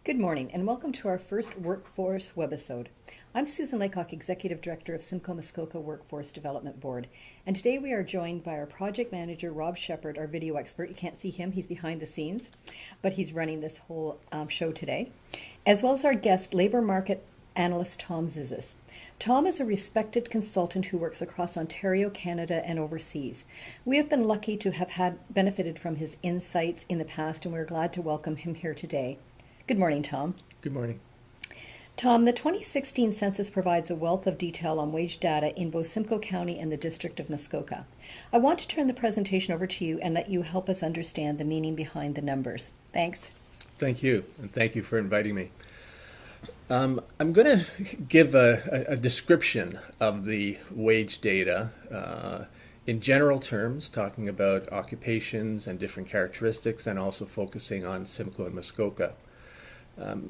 Good morning and welcome to our first Workforce Webisode. I'm Susan Laycock, Executive Director of Simcoe and Muskoka Workforce Development Board, and today we are joined by our Project Manager, Rob Shepard, our video expert. You can't see him, he's behind the scenes, but he's running this whole show today, as well as our guest, Labour Market Analyst Tom Zizys. Tom is a respected consultant who works across Ontario, Canada, and overseas. We have been lucky to have benefited from his insights in the past, and we're glad to welcome him here today. Good morning, Tom. Good morning. Tom, the 2016 census provides a wealth of detail on wage data in both Simcoe County and the District of Muskoka. I want to turn the presentation over to you and let you help us understand the meaning behind the numbers. Thanks. Thank you, and thank you for inviting me. I'm going to give a description of the wage data in general terms, talking about occupations and different characteristics, and also focusing on Simcoe and Muskoka. In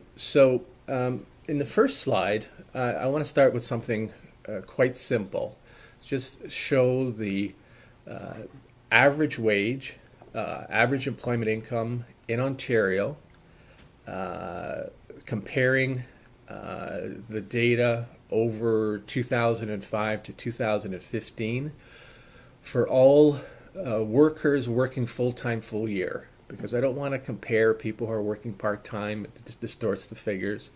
the first slide, I want to start with something quite simple. Just show the average wage, average employment income in Ontario, comparing the data over 2005 to 2015 for all workers working full-time full year. Because I don't want to compare people who are working part-time, it distorts the figures.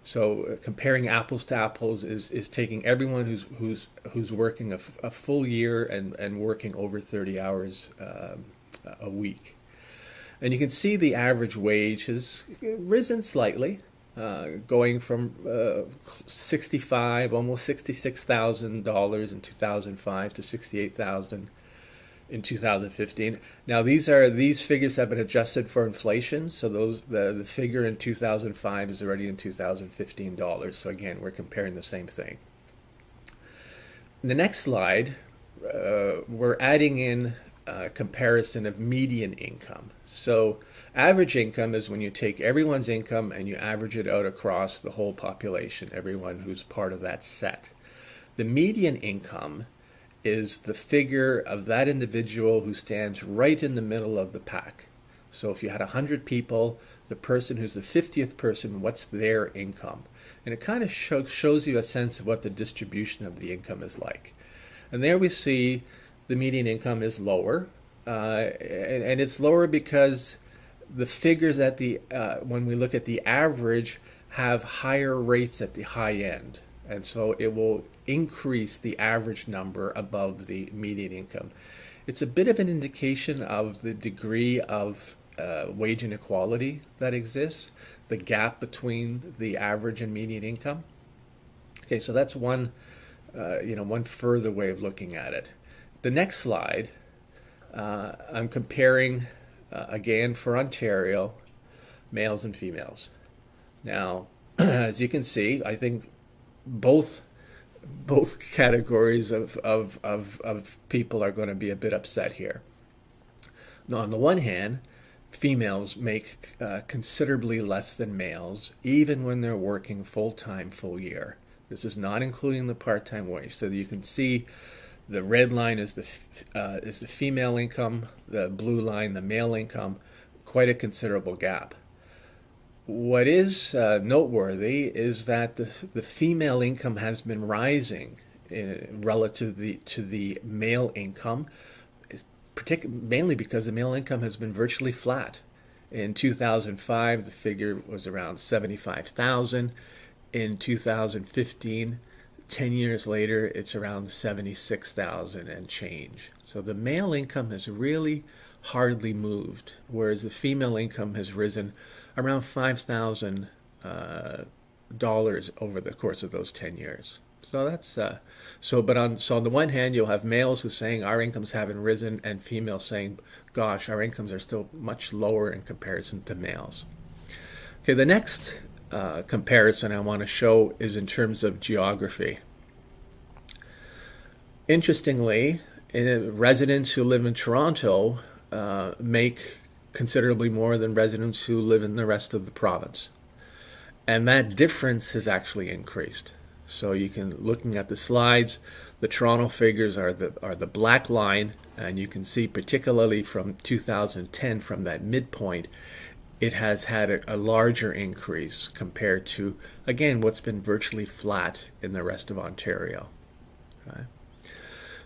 So comparing apples to apples is taking everyone who's working a full year and working over 30 hours a week. And you can see the average wage has risen slightly, going from almost $66,000 in 2005 to $68,000 in 2015. Now these figures have been adjusted for inflation, so the figure in 2005 is already in 2015 dollars. So again, we're comparing the same thing. In the next slide, we're adding in a comparison of median income. So average income is when you take everyone's income and you average it out across the whole population, everyone who's part of that set. The median income is the figure of that individual who stands right in the middle of the pack. So if you had 100 people, the person who's the 50th person, what's their income? And it kind of shows you a sense of what the distribution of the income is like. And there we see the median income is lower. And it's lower because the figures at when we look at the average, have higher rates at the high end. And so it will increase the average number above the median income. It's a bit of an indication of the degree of wage inequality that exists, the gap between the average and median income. Okay, so that's one further way of looking at it. The next slide, I'm comparing, again for Ontario, males and females. Now, as you can see, I think both categories of people are going to be a bit upset here. Now, on the one hand, females make considerably less than males, even when they're working full-time, full year. This is not including the part-time wage. So you can see the red line is the female income, the blue line, the male income, quite a considerable gap. What is noteworthy is that the female income has been rising relative to the male income, mainly because the male income has been virtually flat. In 2005, the figure was around $75,000. In 2015, 10 years later, it's around $76,000 and change. So the male income has really hardly moved, whereas the female income has risen around $5,000 over the course of those 10 years. So that's on the one hand, you'll have males who are saying our incomes haven't risen, and females saying, gosh, our incomes are still much lower in comparison to males. Okay, the next comparison I want to show is in terms of geography. Interestingly, residents who live in Toronto make considerably more than residents who live in the rest of the province. And that difference has actually increased. So you can, looking at the slides, the Toronto figures are the black line, and you can see particularly from 2010, from that midpoint, it has had a larger increase compared to, again, what's been virtually flat in the rest of Ontario. Okay.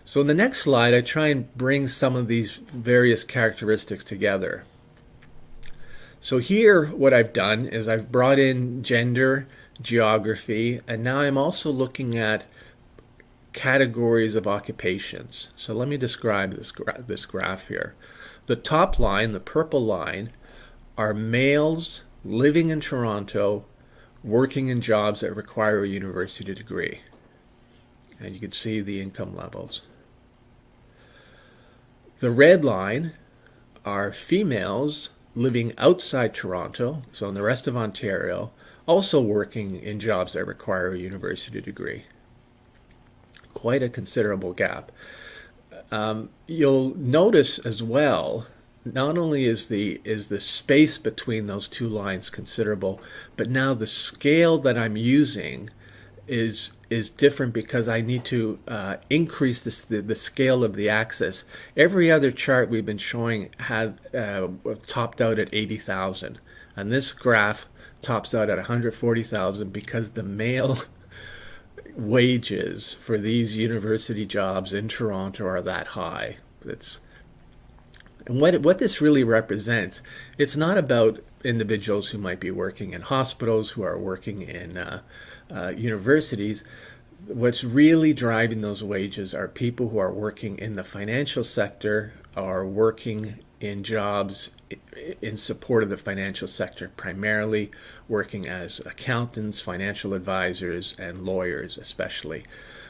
So in the next slide, I try and bring some of these various characteristics together. So here, what I've done is I've brought in gender, geography, and now I'm also looking at categories of occupations. So let me describe this graph here. The top line, the purple line, are males living in Toronto, working in jobs that require a university degree. And you can see the income levels. The red line are females living outside Toronto, so in the rest of Ontario, also working in jobs that require a university degree. Quite a considerable gap. You'll notice as well, not only is the space between those two lines considerable, but now the scale that I'm using is different because I need to increase the scale of the axis. Every other chart we've been showing had topped out at 80,000, and this graph tops out at 140,000 because the male wages for these university jobs in Toronto are that high. And what this really represents, it's not about individuals who might be working in hospitals, who are working in universities. What's really driving those wages are people who are working in the financial sector, are working in jobs in support of the financial sector, primarily working as accountants, financial advisors, and lawyers especially.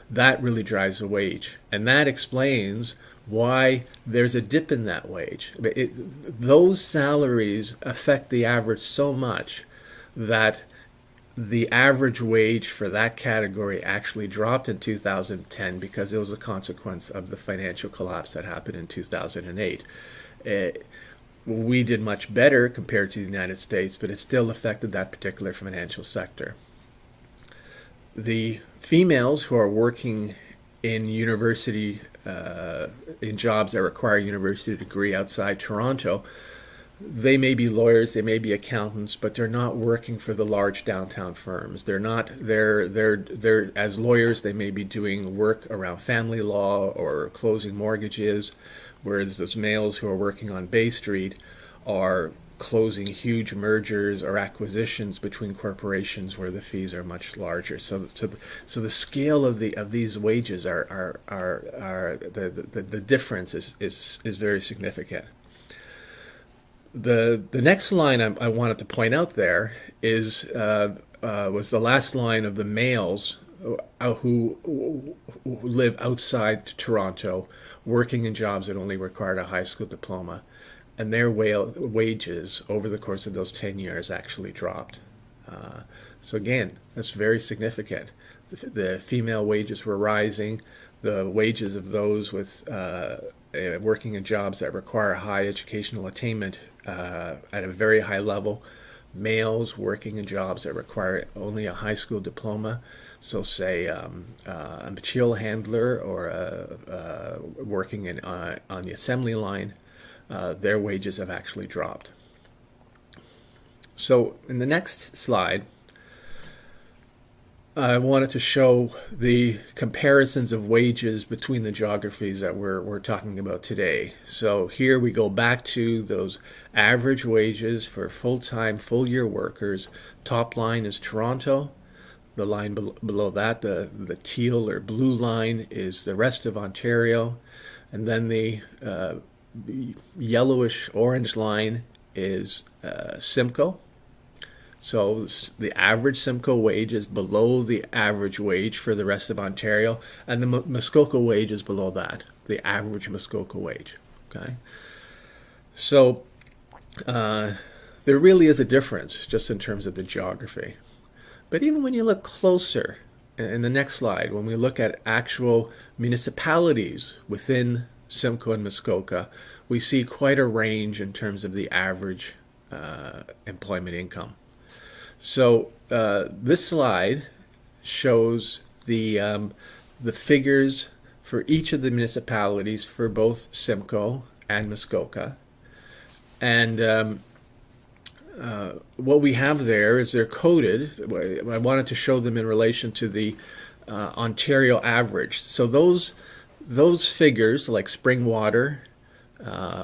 That really drives the wage. And that explains why there's a dip in that wage. Those salaries affect the average so much that the average wage for that category actually dropped in 2010 because it was a consequence of the financial collapse that happened in 2008. We did much better compared to the United States, but it still affected that particular financial sector. The females who are working in university, in jobs that require a university degree outside Toronto, they may be lawyers, they may be accountants, but they're not working for the large downtown firms. They're as lawyers, they may be doing work around family law or closing mortgages, whereas those males who are working on Bay Street are closing huge mergers or acquisitions between corporations where the fees are much larger. So the scale of these wages are the difference is very significant. The next line I wanted to point out there was the last line of the males who live outside Toronto, working in jobs that only required a high school diploma, and their wages over the course of those 10 years actually dropped. So again, that's very significant. The female wages were rising. The wages of those with working in jobs that require high educational attainment at a very high level. Males working in jobs that require only a high school diploma, so say a material handler or working on the assembly line, their wages have actually dropped. So in the next slide, I wanted to show the comparisons of wages between the geographies that we're talking about today. So here we go back to those average wages for full-time, full-year workers. Top line is Toronto. The line below that, the teal or blue line, is the rest of Ontario. And then the yellowish orange line is Simcoe. So the average Simcoe wage is below the average wage for the rest of Ontario, and the Muskoka wage is below that, the average Muskoka wage. Okay, so there really is a difference just in terms of the geography. But even when you look closer, in the next slide, when we look at actual municipalities within Simcoe and Muskoka, we see quite a range in terms of the average employment income. So this slide shows the figures for each of the municipalities for both Simcoe and Muskoka, and what we have there is they're coded. I wanted to show them in relation to the Ontario average. So those figures like Springwater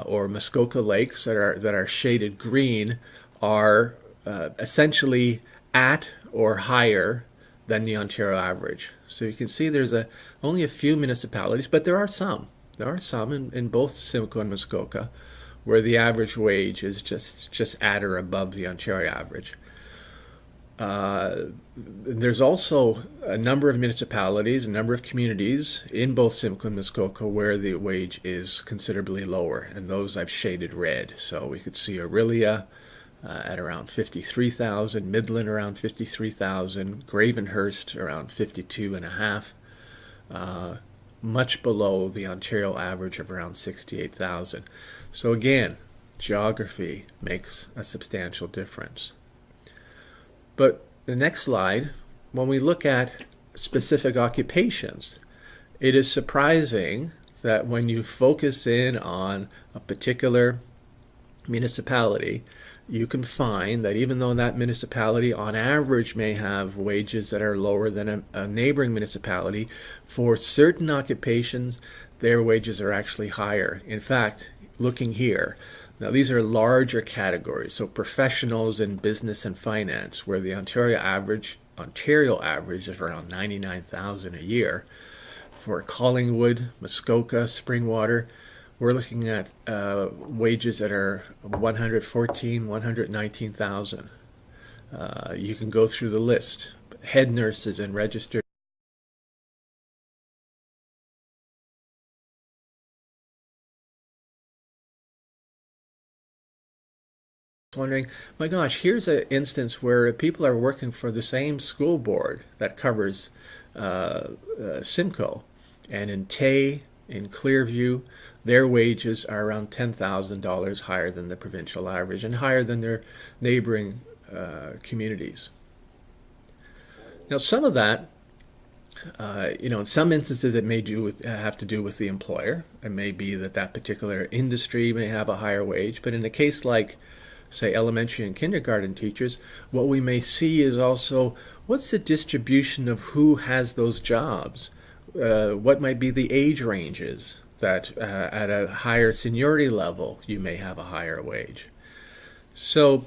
or Muskoka Lakes that are shaded green are essentially at or higher than the Ontario average. So you can see there's only a few municipalities, but there are some. There are some in both Simcoe and Muskoka where the average wage is just at or above the Ontario average. There's also a number of municipalities, a number of communities in both Simcoe and Muskoka where the wage is considerably lower, and those I've shaded red. So we could see Orillia at around 53,000, Midland around 53,000, Gravenhurst around 52.5, much below the Ontario average of around 68,000. So again, geography makes a substantial difference. But the next slide, when we look at specific occupations, it is surprising that when you focus in on a particular municipality, you can find that even though that municipality on average may have wages that are lower than a neighboring municipality, for certain occupations, their wages are actually higher. In fact, looking here, now these are larger categories, so professionals in business and finance, where the Ontario average is around 99,000 a year. For Collingwood, Muskoka, Springwater, we're looking at wages that are 114,000, 119,000. You can go through the list. Head nurses and registered. Wondering, my gosh, here's an instance where people are working for the same school board that covers Simcoe, and in Tay, in Clearview, their wages are around $10,000 higher than the provincial average and higher than their neighboring communities. Now, some of that, in some instances, it may have to do with the employer. It may be that particular industry may have a higher wage, but in a case like, say, elementary and kindergarten teachers, what we may see is also what's the distribution of who has those jobs. What might be the age ranges that at a higher seniority level you may have a higher wage. So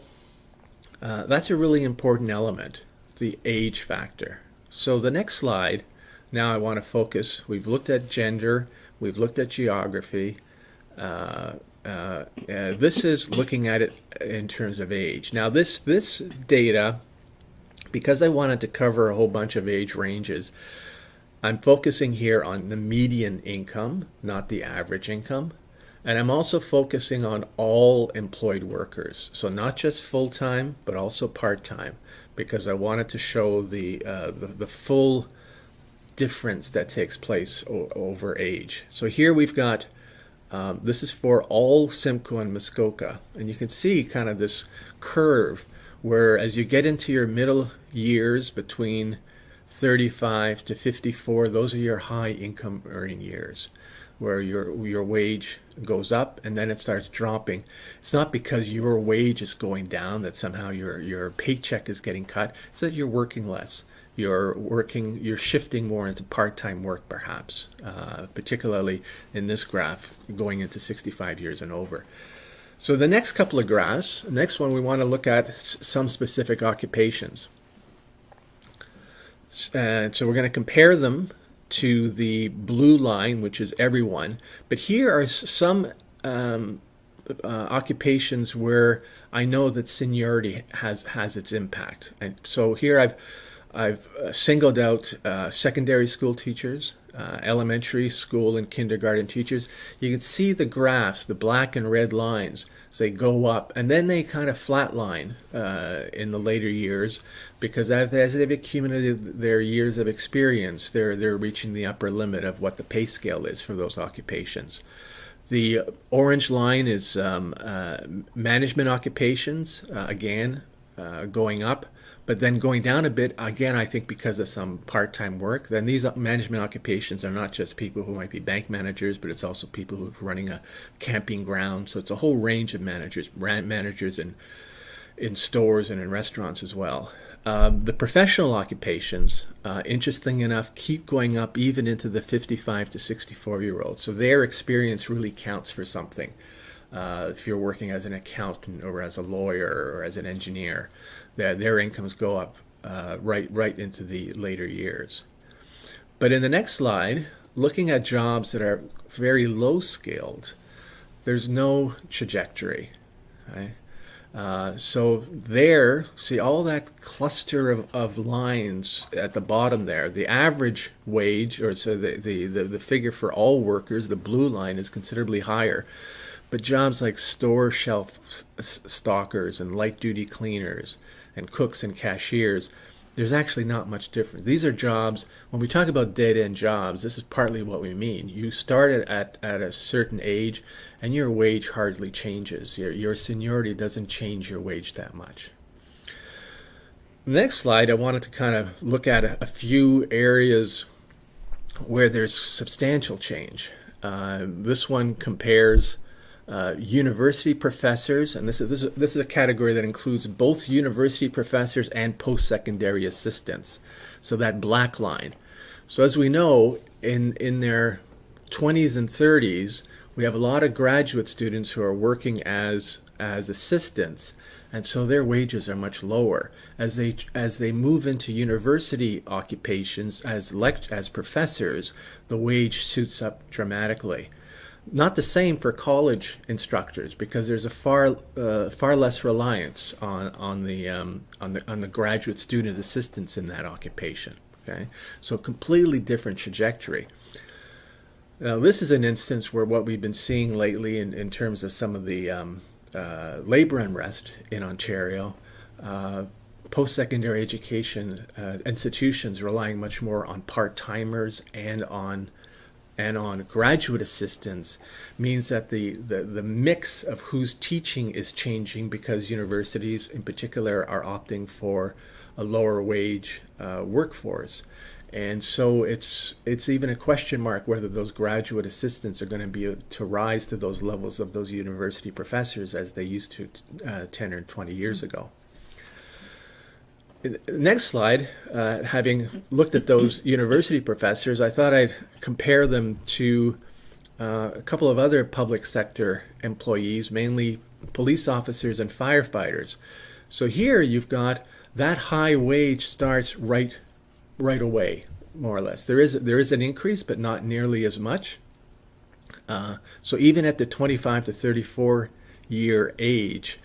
that's a really important element, the age factor. So the next slide, now I want to focus. We've looked at gender, we've looked at geography. This is looking at it in terms of age. Now this data, because I wanted to cover a whole bunch of age ranges, I'm focusing here on the median income, not the average income. And I'm also focusing on all employed workers. So not just full-time, but also part-time, because I wanted to show the full difference that takes place over age. So here we've got, this is for all Simcoe and Muskoka. And you can see kind of this curve where as you get into your middle years between 35 to 54, those are your high income earning years, where your wage goes up and then it starts dropping. It's not because your wage is going down that somehow your paycheck is getting cut. It's that you're working less. You're shifting more into part-time work, perhaps, particularly in this graph going into 65 years and over. So the next couple of graphs, the next one we want to look at some specific occupations. And so we're going to compare them to the blue line, which is everyone. But here are some occupations where I know that seniority has its impact. And so here I've singled out secondary school teachers, elementary school and kindergarten teachers. You can see the graphs, the black and red lines, as they go up, and then they kind of flatline in the later years, because as they've accumulated their years of experience, they're reaching the upper limit of what the pay scale is for those occupations. The orange line is management occupations, again, going up. But then going down a bit, again, I think because of some part-time work, then these management occupations are not just people who might be bank managers, but it's also people who are running a camping ground. So it's a whole range of managers in stores and in restaurants as well. The professional occupations, interesting enough, keep going up even into the 55 to 64-year-olds. So their experience really counts for something. If you're working as an accountant or as a lawyer or as an engineer, their incomes go up right into the later years. But in the next slide, looking at jobs that are very low skilled, there's no trajectory. Right? So there, see all that cluster of lines at the bottom there. The average wage, or so the figure for all workers, the blue line, is considerably higher. But jobs like store shelf stockers and light duty cleaners and cooks and cashiers, there's actually not much difference. These are jobs, when we talk about dead-end jobs, this is partly what we mean. You start at a certain age and your wage hardly changes. Your seniority doesn't change your wage that much. Next slide, I wanted to kind of look at a few areas where there's substantial change. This one compares university professors, and this is a category that includes both university professors and post-secondary assistants. So that black line. So as we know, in their 20s and 30s, we have a lot of graduate students who are working as assistants, and so their wages are much lower. As they move into university occupations as professors, the wage shoots up dramatically. Not the same for college instructors, because there's a far less reliance on the graduate student assistants in that occupation. Okay, so completely different trajectory. Now this is an instance where what we've been seeing lately in terms of some of the labor unrest in Ontario, post-secondary education institutions relying much more on part-timers and on graduate assistants means that the mix of who's teaching is changing, because universities in particular are opting for a lower wage workforce. And so it's even a question mark whether those graduate assistants are going to be to rise to those levels of those university professors as they used to 10 or 20 years ago. Next slide, having looked at those university professors, I thought I'd compare them to a couple of other public sector employees, mainly police officers and firefighters. So here you've got that high wage starts right away, more or less. There is an increase, but not nearly as much. So even at the 25 to 34 year age,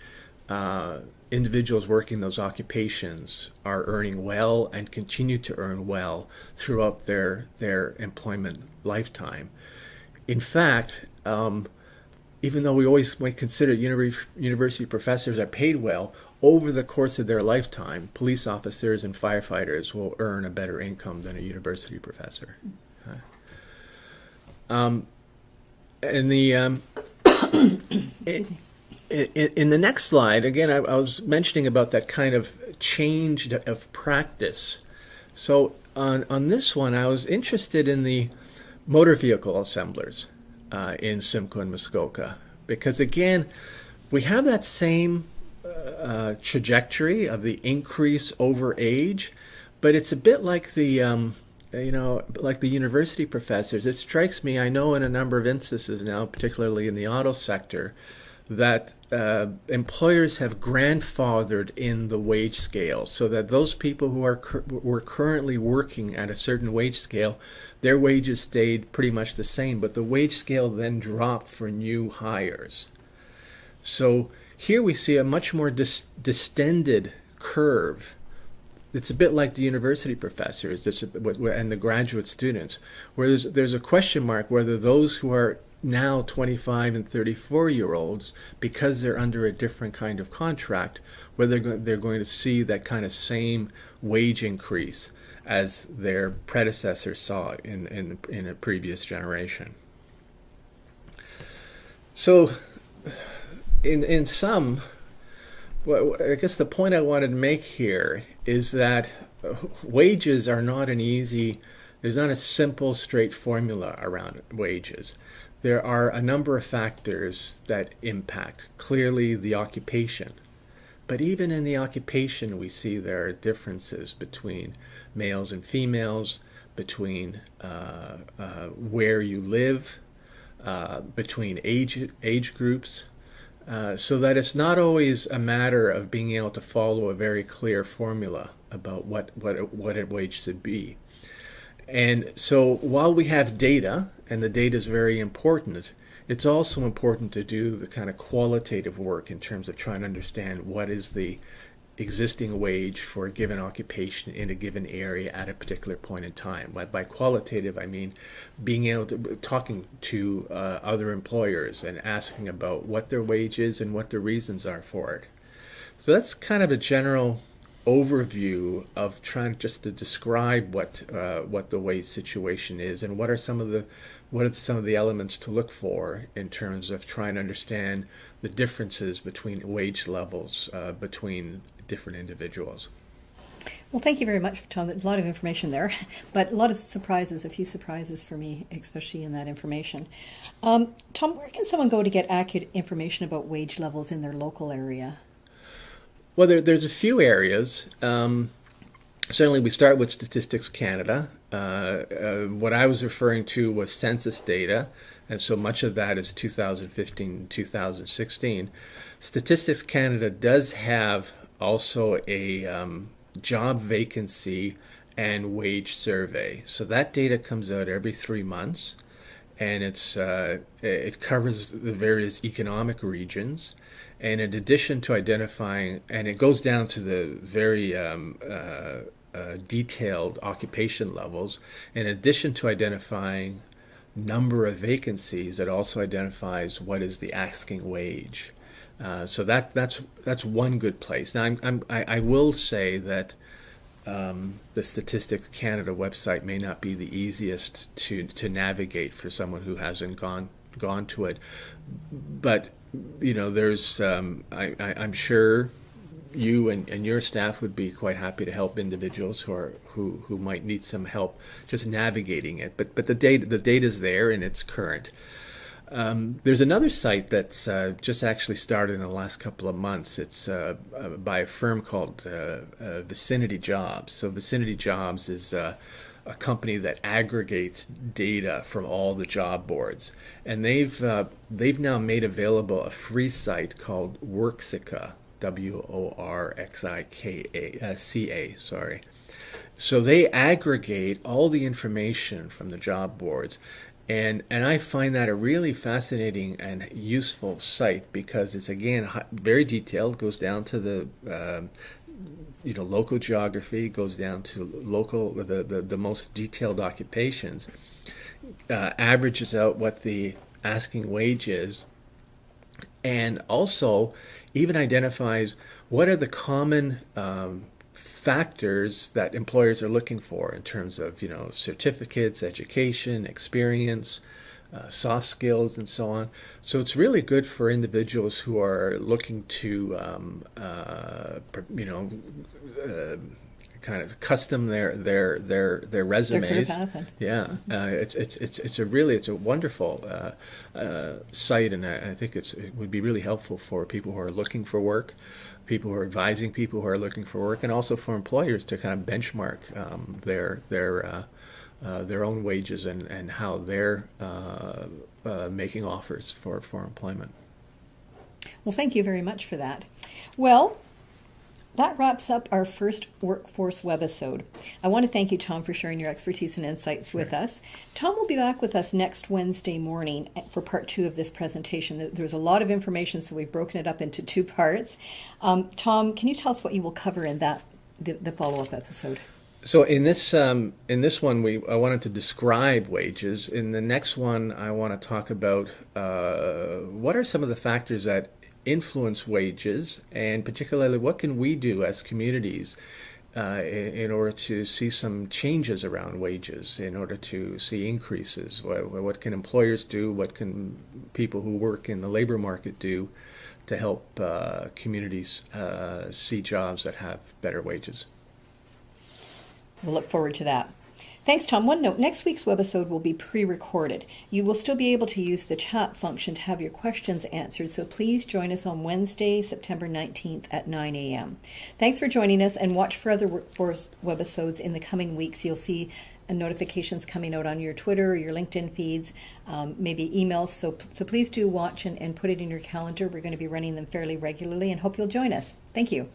individuals working those occupations are earning well and continue to earn well throughout their employment lifetime. In fact, even though we always might consider university professors are paid well, over the course of their lifetime, police officers and firefighters will earn a better income than a university professor. In the next slide, again, I was mentioning about that kind of change of practice. So on this one, I was interested in the motor vehicle assemblers in Simcoe and Muskoka, because again, we have that same trajectory of the increase over age, but it's a bit like the like the university professors. It strikes me, I know in a number of instances now, particularly in the auto sector, that employers have grandfathered in the wage scale, so that those people who were currently working at a certain wage scale, their wages stayed pretty much the same, but the wage scale then dropped for new hires. So here we see a much more distended curve. It's a bit like the university professors and the graduate students, where there's a question mark whether those who are now 25 and 34-year-olds, because they're under a different kind of contract, whether they're going to see that kind of same wage increase as their predecessors saw in a previous generation. So in sum, well, I guess the point I wanted to make here is that wages are not there's not a simple, straight formula around wages. There are a number of factors that impact. Clearly, the occupation, But even in the occupation, we see there are differences between males and females, between where you live, between age groups, so that it's not always a matter of being able to follow a very clear formula about what a wage should be. And so while we have data, and the data is very important, it's also important to do the kind of qualitative work in terms of trying to understand what is the existing wage for a given occupation in a given area at a particular point in time. By qualitative, I mean being able to talking to other employers and asking about what their wage is and what the reasons are for it. So that's kind of a general overview of trying just to describe what the wage situation is and what are some of the elements to look for in terms of trying to understand the differences between wage levels between different individuals. Well, thank you very much, Tom. There's a lot of information there, but a lot of surprises, a few surprises for me, especially in that information. Tom, where can someone go to get accurate information about wage levels in their local area? Well, there's a few areas. Certainly, we start with Statistics Canada. What I was referring to was census data, and so much of that is 2015 and 2016. Statistics Canada does have also a job vacancy and wage survey. So that data comes out every 3 months, and it covers the various economic regions. And in addition to identifying, and it goes down to the very detailed occupation levels, in addition to identifying number of vacancies, it also identifies what is the asking wage. So that's one good place. Now I will say that the Statistics Canada website may not be the easiest to navigate for someone who hasn't gone to it, but there's I'm sure you and your staff would be quite happy to help individuals who might need some help just navigating it. But the data's there and it's current. There's another site that's just actually started in the last couple of months. It's by a firm called Vicinity Jobs. So Vicinity Jobs is a company that aggregates data from all the job boards, and they've now made available a free site called Worxica, WORXICA. Sorry. So they aggregate all the information from the job boards. And I find that a really fascinating and useful site because it's, again, very detailed. It goes down to the local geography, goes down to the most detailed occupations, averages out what the asking wage is, and also even identifies what are the common factors that employers are looking for in terms of certificates, education, experience, soft skills, and so on. So it's really good for individuals who are looking to kind of custom their resumes. Their career path. Yeah, it's a wonderful site, and I think it would be really helpful for people who are looking for work, people who are advising people who are looking for work, and also for employers to kind of benchmark their own wages and how they're making offers for employment. Well, thank you very much for that. Well, that wraps up our first Workforce Webisode. I want to thank you, Tom, for sharing your expertise and insights with us. Tom will be back with us next Wednesday morning for part 2 of this presentation. There's a lot of information, so we've broken it up into 2 parts. Tom, can you tell us what you will cover in the follow-up episode? So in this one, I wanted to describe wages. In the next one, I want to talk about what are some of the factors that influence wages, and particularly what can we do as communities in order to see some changes around wages, in order to see increases. What can employers do? What can people who work in the labor market do to help communities see jobs that have better wages? We'll look forward to that. Thanks, Tom. One note, next week's webisode will be pre-recorded. You will still be able to use the chat function to have your questions answered, so please join us on Wednesday, September 19th at 9 a.m. Thanks for joining us, and watch for other workforce webisodes in the coming weeks. You'll see notifications coming out on your Twitter or your LinkedIn feeds, maybe emails, so please do watch and put it in your calendar. We're going to be running them fairly regularly and hope you'll join us. Thank you.